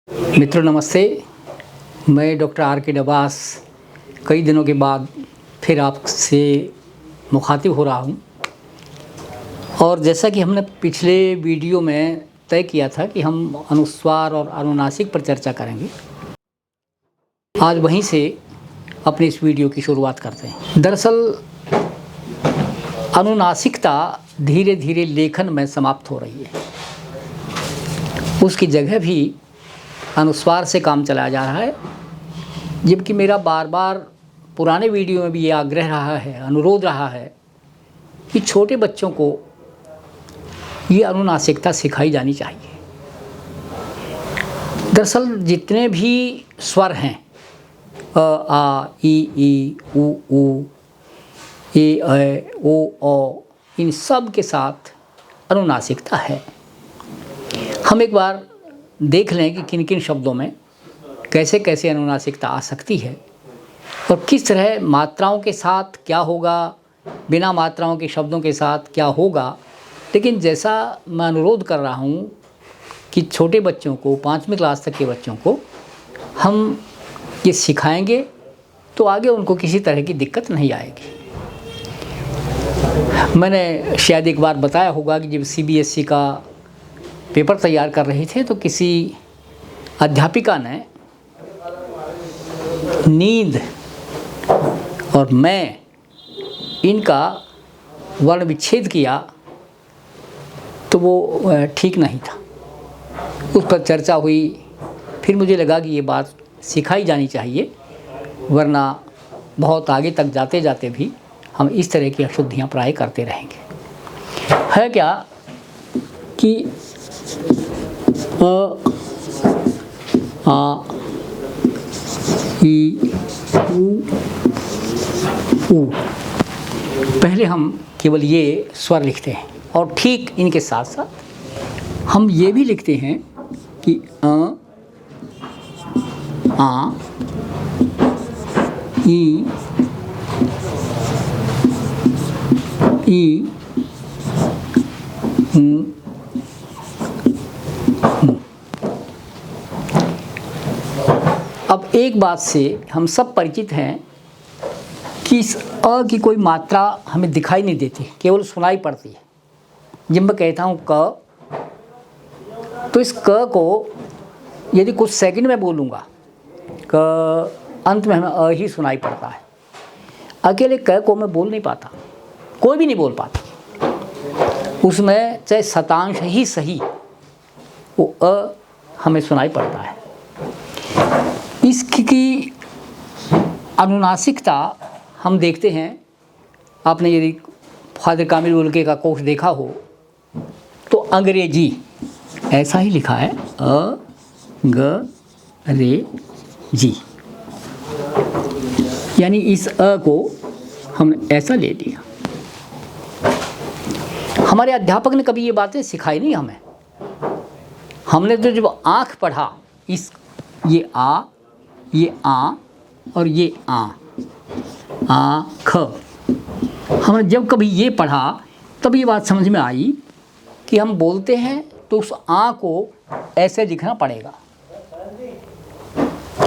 मित्रों नमस्ते। मैं डॉक्टर आर के डबास कई दिनों के बाद फिर आपसे मुखातिब हो रहा हूँ। और जैसा कि हमने पिछले वीडियो में तय किया था कि हम अनुस्वार और अनुनासिक पर चर्चा करेंगे, आज वहीं से अपनी इस वीडियो की शुरुआत करते हैं। दरअसल अनुनासिकता धीरे धीरे लेखन में समाप्त हो रही है। उसकी जगह भी अनुस्वार से काम चलाया जा रहा है, जबकि मेरा बार बार पुराने वीडियो में भी ये आग्रह रहा है, अनुरोध रहा है कि छोटे बच्चों को ये अनुनासिकता सिखाई जानी चाहिए। दरअसल जितने भी स्वर हैं, अ, आ, ई, ऊ, ए, ओ, इन सब के साथ अनुनासिकता है। हम एक बार देख लें कि किन किन शब्दों में कैसे कैसे अनुनासिकता आ सकती है और किस तरह मात्राओं के साथ क्या होगा, बिना मात्राओं के शब्दों के साथ क्या होगा। लेकिन जैसा मैं अनुरोध कर रहा हूँ कि छोटे बच्चों को, 5वीं क्लास तक के बच्चों को हम ये सिखाएंगे तो आगे उनको किसी तरह की दिक्कत नहीं आएगी। मैंने शायद एक बार बताया होगा कि जब CBSE का पेपर तैयार कर रहे थे तो किसी अध्यापिका ने नींद और मैं इनका वर्ण विच्छेद किया तो वो ठीक नहीं था। उस पर चर्चा हुई। फिर मुझे लगा कि ये बात सिखाई जानी चाहिए, वरना बहुत आगे तक जाते जाते भी हम इस तरह की अशुद्धियाँ प्राय करते रहेंगे। है क्या कि अ, आ, ई, ऊ, पहले हम केवल ये स्वर लिखते हैं और ठीक इनके साथ साथ हम ये भी लिखते हैं कि आ, ई, ऊ, अब एक बात से हम सब परिचित हैं कि इस अ की कोई मात्रा हमें दिखाई नहीं देती, केवल सुनाई पड़ती है। जब मैं कहता हूँ क, तो इस क को यदि कुछ सेकंड में बोलूँगा, क, अंत में हमें अ ही सुनाई पड़ता है। अकेले क को मैं बोल नहीं पाता, कोई भी नहीं बोल पाता। उसमें चाहे शतांश ही सही, वो अ हमें सुनाई पड़ता है। इसकी अनुनासिकता हम देखते हैं। आपने यदि फादर कामिल उल्के का कोश देखा हो तो अंग्रेजी ऐसा ही लिखा है, अ ग रे जी, यानी इस अ को हमने ऐसा ले लिया। हमारे अध्यापक ने कभी ये बातें सिखाई नहीं हमें। हमने तो जब आँख पढ़ा, इस ये आ और ये आ ख, हमने जब कभी ये पढ़ा तब ये बात समझ में आई कि हम बोलते हैं तो उस आ को ऐसे लिखना पड़ेगा।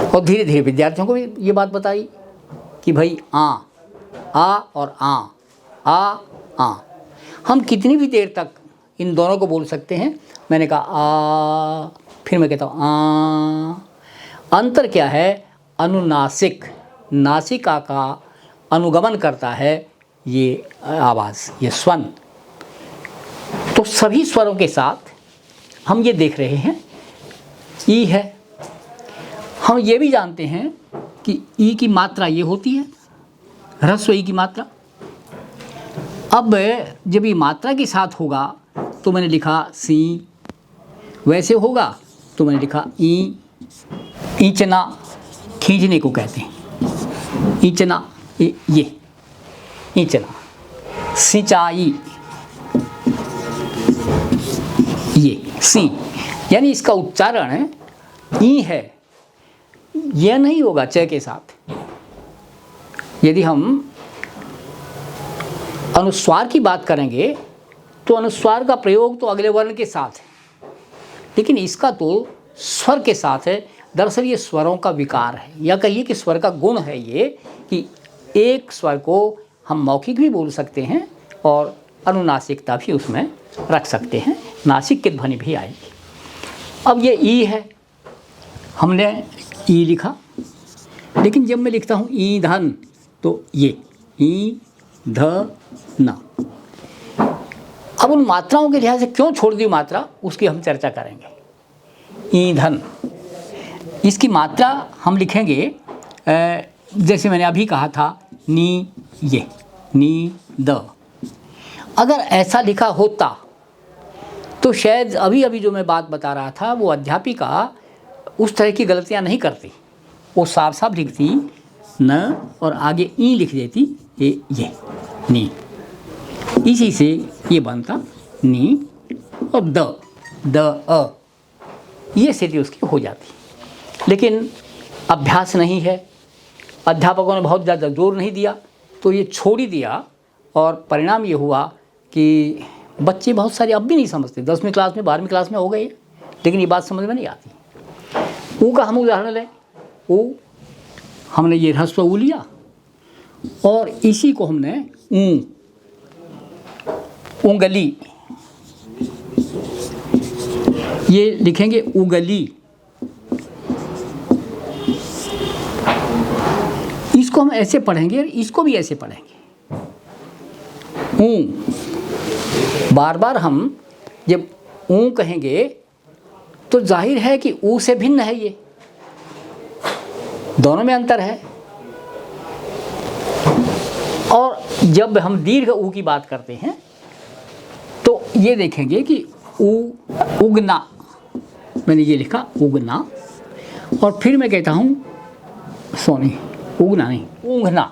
और धीरे धीरे विद्यार्थियों को भी ये बात बताई कि भाई आ और आ। हम कितनी भी देर तक इन दोनों को बोल सकते हैं। मैंने कहा आ, फिर मैं कहता हूँ आ। अंतर क्या है? अनुनासिक, नासिका का अनुगमन करता है ये आवाज़, ये स्वन। तो सभी स्वरों के साथ हम ये देख रहे हैं, ई है। हम ये भी जानते हैं कि ई की मात्रा ये होती है, ह्रस्व ई की मात्रा। अब जब ये मात्रा के साथ होगा तो मैंने लिखा सी, वैसे होगा तो मैंने लिखा ई। ईंचना खींचने को कहते हैं, ईंचना, ये ईंचना। सिंचाई, ये सी, यानी इसका उच्चारण ई है, यह नहीं होगा च के साथ। यदि हम अनुस्वार की बात करेंगे तो अनुस्वार का प्रयोग तो अगले वर्ण के साथ है, लेकिन इसका तो स्वर के साथ है। दरअसल ये स्वरों का विकार है, या कहिए कि स्वर का गुण है ये, कि एक स्वर को हम मौखिक भी बोल सकते हैं और अनुनासिकता भी उसमें रख सकते हैं, नासिक की ध्वनि भी आएगी। अब ये ई है, हमने ई लिखा, लेकिन जब मैं लिखता हूँ ईंधन तो ये ई ध न। अब उन मात्राओं के लिहाज से क्यों छोड़ दी मात्रा, उसकी हम चर्चा करेंगे। ईंधन, इसकी मात्रा हम लिखेंगे जैसे मैंने अभी कहा था, नी ये नी द। अगर ऐसा लिखा होता तो शायद अभी अभी जो मैं बात बता रहा था वो अध्यापिका उस तरह की गलतियां नहीं करती, वो साफ साफ लिखती न और आगे ई लिख देती, ये नी। इसी से ये बनता नी और द अ, ये स्थिति उसकी हो जाती। लेकिन अभ्यास नहीं है, अध्यापकों ने बहुत ज़्यादा जोर नहीं दिया तो ये छोड़ ही दिया, और परिणाम ये हुआ कि बच्चे बहुत सारे अब भी नहीं समझते। 10वीं क्लास में 12वीं क्लास में हो गए, लेकिन ये बात समझ में नहीं आती। ऊ का हम उदाहरण लें, ऊ हमने ये ह्रस्व ऊ लिया और इसी को हमने ऊ, उंगली, ये लिखेंगे उगली। इसको हम ऐसे पढ़ेंगे, इसको भी ऐसे पढ़ेंगे। ऊ, बार बार हम जब ऊ कहेंगे तो जाहिर है कि ऊ से भिन्न है, ये दोनों में अंतर है। और जब हम दीर्घ ऊ की बात करते हैं तो ये देखेंगे कि ऊ, उगना, मैंने ये लिखा उगना, और फिर मैं कहता हूँ सोनी, उगना नहीं, ऊँघना,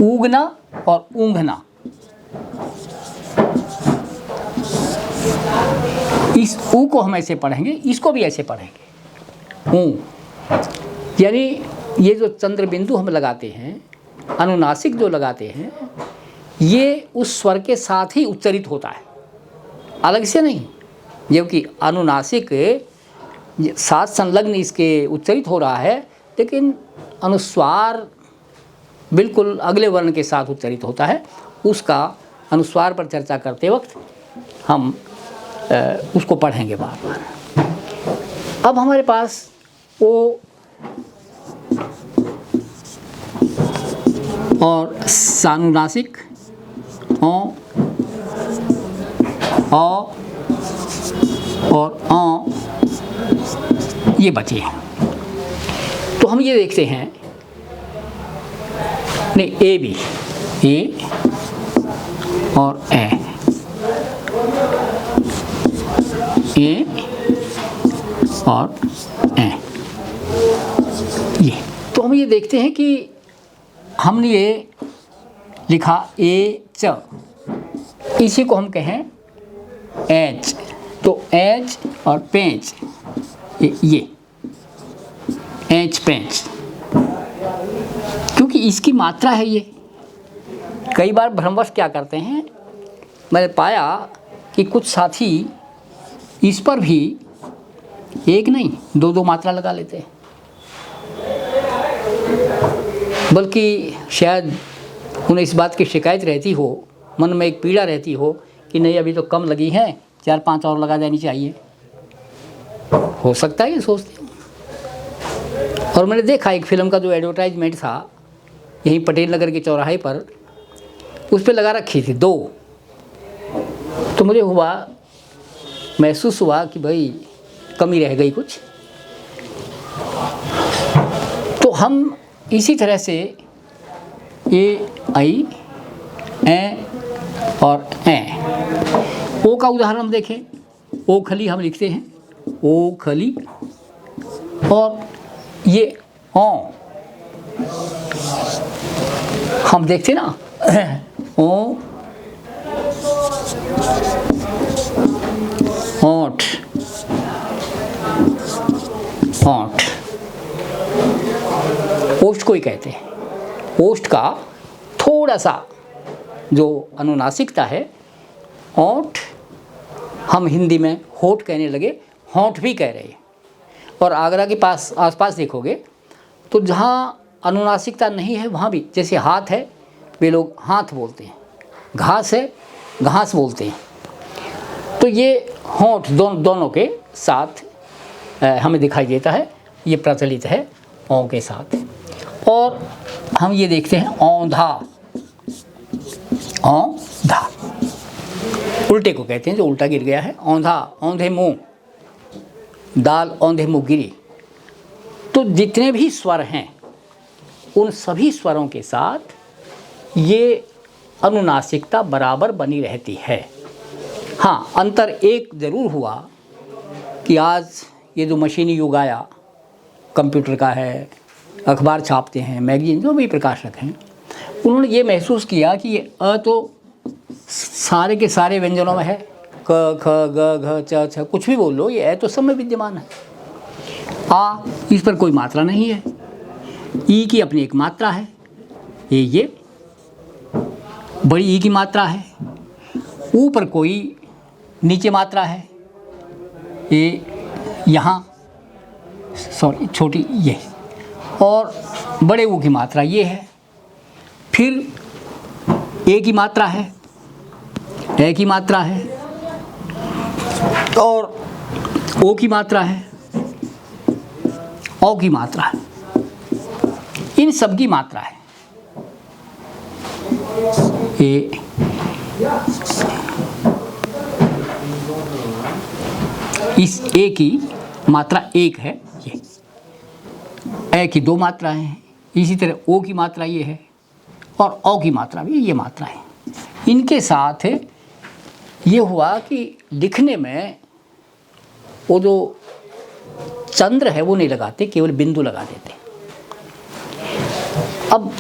उगना और ऊँघना। इस ऊ को हम ऐसे पढ़ेंगे, इसको भी ऐसे पढ़ेंगे। ऊ यानी ये जो चंद्र बिंदु हम लगाते हैं, अनुनासिक जो लगाते हैं, ये उस स्वर के साथ ही उच्चरित होता है, अलग से नहीं। जबकि अनुनासिक साथ संलग्न इसके उच्चरित हो रहा है, लेकिन अनुस्वार बिल्कुल अगले वर्ण के साथ उच्चरित होता है। उसका अनुस्वार पर चर्चा करते वक्त हम उसको पढ़ेंगे बार बार। अब हमारे पास ओ और सानुनासिक ओ और अ, ये बचे हैं। तो हम ये देखते हैं, नहीं, ए भी, ए और ए और ए, ये। तो हम ये देखते हैं कि हमने ये लिखा ए च, इसी को हम कहें एच। तो एच और पेंच, ये एच पेंच, क्योंकि इसकी मात्रा है ये। कई बार भ्रमवश क्या करते हैं, मैंने पाया कि कुछ साथी इस पर भी एक नहीं दो दो मात्रा लगा लेते हैं, बल्कि शायद उन्हें इस बात की शिकायत रहती हो, मन में एक पीड़ा रहती हो कि नहीं अभी तो कम लगी हैं, 4-5 और लगा देनी चाहिए, हो सकता है ये सोचते हो। और मैंने देखा एक फिल्म का जो एडवर्टाइजमेंट था यहीं पटेल नगर के चौराहे पर, उस पर लगा रखी थी 2। तो मुझे महसूस हुआ कि भाई कमी रह गई कुछ। तो हम इसी तरह से ए आई ए और ए, ओ का उदाहरण हम देखें, ओखली हम लिखते हैं, ओखली, और ये ओ हम देखते ना, ओ ओठ, ओठ, ओष्ठ को ही कहते हैं। ओष्ठ का थोड़ा सा जो अनुनासिकता है, ओठ हम हिंदी में होठ कहने लगे, होंठ भी कह रहे हैं। और आगरा के पास आसपास देखोगे तो जहाँ अनुनासिकता नहीं है वहाँ भी, जैसे हाथ है वे लोग हाथ बोलते हैं, घास है घास बोलते हैं। तो ये होंठ दोनों के साथ हमें दिखाई देता है, ये प्रचलित है औ के साथ। और हम ये देखते हैं औंधा, औंधा उल्टे को कहते हैं, जो उल्टा गिर गया है। औंधा, औंधे मुंह, दाल औंधे मुंह गिरी। तो जितने भी स्वर हैं उन सभी स्वरों के साथ ये अनुनासिकता बराबर बनी रहती है। हाँ, अंतर एक ज़रूर हुआ कि आज ये जो मशीनी युग आया, कंप्यूटर का है, अखबार छापते हैं, मैगजीन, जो भी प्रकाशक हैं, उन्होंने ये महसूस किया कि ये अ तो सारे के सारे व्यंजनों में है, क ख ग घ च छ, कुछ भी बोल लो, ये अ तो सब में विद्यमान है। आ, इस पर कोई मात्रा नहीं है, ई की अपनी एक मात्रा है, ये बड़ी ई की मात्रा है, ऊ पर कोई नीचे मात्रा है, ये यहाँ, सॉरी छोटी ये, और बड़े ऊ की मात्रा ये है। फिर ए की मात्रा है, ए की मात्रा है, और ओ की मात्रा है, औ की मात्रा है। इन सब की मात्रा है। ए इस ए की मात्रा एक है, ये ए की दो मात्राएं हैं। इसी तरह ओ की मात्रा ये है और औ की मात्रा भी ये मात्रा है। इनके साथ ये हुआ कि लिखने में वो जो चंद्र है वो नहीं लगाते, केवल बिंदु लगा देते। अब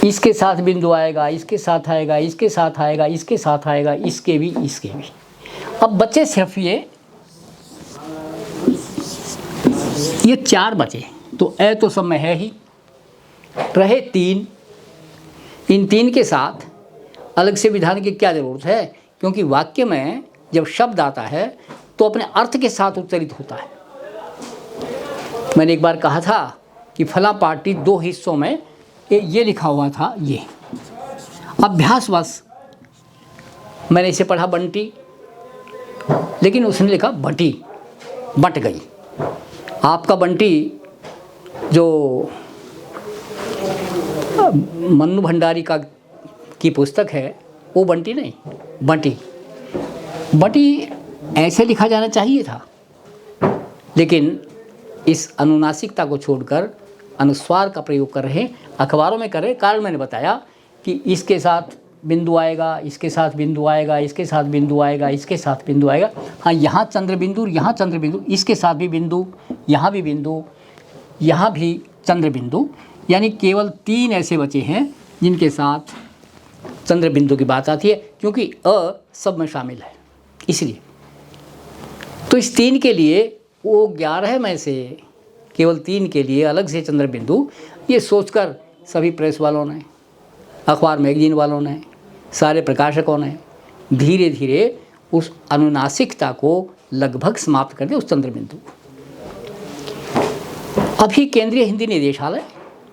इसके साथ बिंदु आएगा, इसके साथ आएगा, इसके साथ आएगा, इसके साथ आएगा, इसके भी, इसके भी। अब बचे सिर्फ ये चार बचे। तो ए तो सब में है ही, रहे तीन। इन तीन के साथ अलग से विधान की क्या ज़रूरत है, क्योंकि वाक्य में जब शब्द आता है तो अपने अर्थ के साथ उच्चारित होता है। मैंने एक बार कहा था कि फला पार्टी दो हिस्सों में ये लिखा हुआ था। ये अभ्यासवश मैंने इसे पढ़ा बंटी, लेकिन उसने लिखा बटी, बट गई। आपका बंटी जो मन्नू भंडारी की पुस्तक है वो बंटी नहीं, बटी। बटी ऐसे लिखा जाना चाहिए था, लेकिन इस अनुनासिकता को छोड़कर अनुस्वार का प्रयोग कर रहे हैं, अखबारों में कर रहे हैं। कारण मैंने बताया कि इसके साथ बिंदु आएगा, इसके साथ बिंदु आएगा, इसके साथ बिंदु आएगा, इसके साथ बिंदु आएगा। हाँ, यहाँ चंद्र बिंदु, यहाँ चंद्र बिंदु, इसके साथ भी बिंदु, यहाँ भी बिंदु, यहाँ भी चंद्र बिंदु। यानी केवल तीन ऐसे बचे हैं जिनके साथ चंद्र बिंदु की बात आती है, क्योंकि अ सब में शामिल है इसलिए। तो इस तीन के लिए वो 11 में से केवल तीन के लिए अलग से चंद्र बिंदु, ये सोचकर सभी प्रेस वालों ने, अखबार मैगजीन वालों ने, सारे प्रकाशकों ने धीरे धीरे उस अनुनासिकता को लगभग समाप्त कर दिया, उस चंद्र बिंदु को। अभी केंद्रीय हिंदी निदेशालय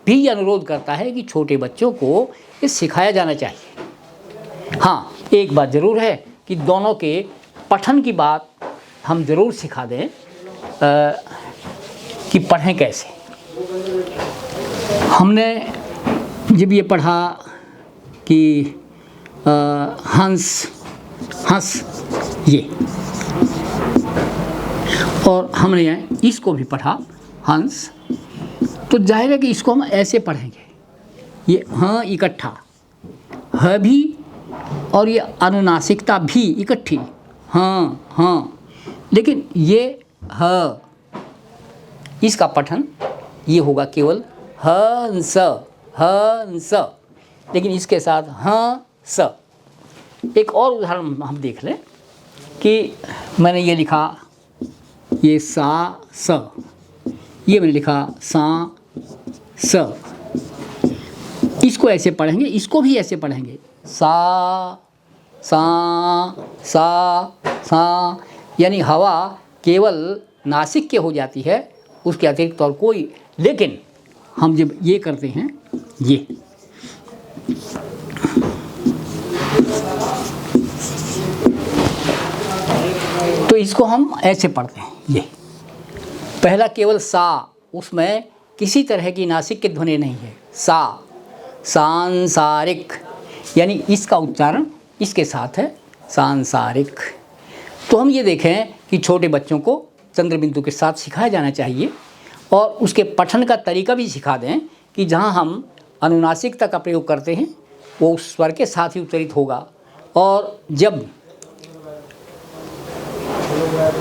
भी ये अनुरोध करता है कि छोटे बच्चों को ये सिखाया जाना चाहिए। हाँ, एक बात ज़रूर है कि दोनों के पठन की बात हम ज़रूर सिखा दें कि पढ़ें कैसे। हमने जब ये पढ़ा कि हंस, हंस ये, और हमने इसको भी पढ़ा हंस, तो जाहिर है कि इसको हम ऐसे पढ़ेंगे, ये हाँ इकट्ठा, ह भी और ये अनुनासिकता भी इकट्ठी, हाँ हाँ। लेकिन ये ह, इसका पठन ये होगा केवल हंस, हंस, लेकिन इसके साथ हंस। एक और उदाहरण हम देख लें कि मैंने ये लिखा, ये सा स, ये मैंने लिखा सा स। इसको ऐसे पढ़ेंगे, इसको भी ऐसे पढ़ेंगे, सा सा सा सा। यानी हवा केवल नासिक हो जाती है, उसके अतिरिक्त और कोई। लेकिन हम जब ये करते हैं, ये तो इसको हम ऐसे पढ़ते हैं। ये पहला केवल सा, उसमें किसी तरह की नासिक की ध्वनि नहीं है। सा, सांसारिक, यानी इसका उच्चारण इसके साथ है, सांसारिक। तो हम ये देखें कि छोटे बच्चों को चंद्रबिंदु के साथ सिखाया जाना चाहिए और उसके पठन का तरीका भी सिखा दें कि जहाँ हम अनुनासिकता का प्रयोग करते हैं वो उस स्वर के साथ ही उच्चारित होगा, और जब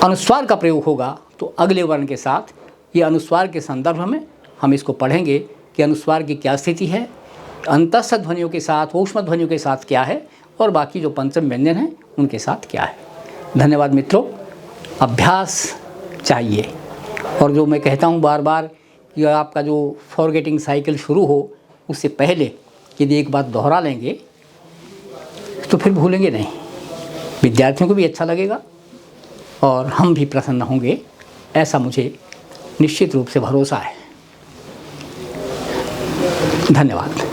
अनुस्वार का प्रयोग होगा तो अगले वर्ण के साथ। ये अनुस्वार के संदर्भ में हम इसको पढ़ेंगे कि अनुस्वार की क्या स्थिति है, अंतस्थ ध्वनियों के साथ, ऊष्म ध्वनियों के साथ क्या है, और बाकी जो पंचम व्यंजन हैं उनके साथ क्या है। धन्यवाद मित्रों। अभ्यास चाहिए, और जो मैं कहता हूँ बार बार कि आपका जो फॉरगेटिंग साइकिल शुरू हो उससे पहले यदि एक बात दोहरा लेंगे तो फिर भूलेंगे नहीं। विद्यार्थियों को भी अच्छा लगेगा और हम भी प्रसन्न होंगे, ऐसा मुझे निश्चित रूप से भरोसा है। धन्यवाद।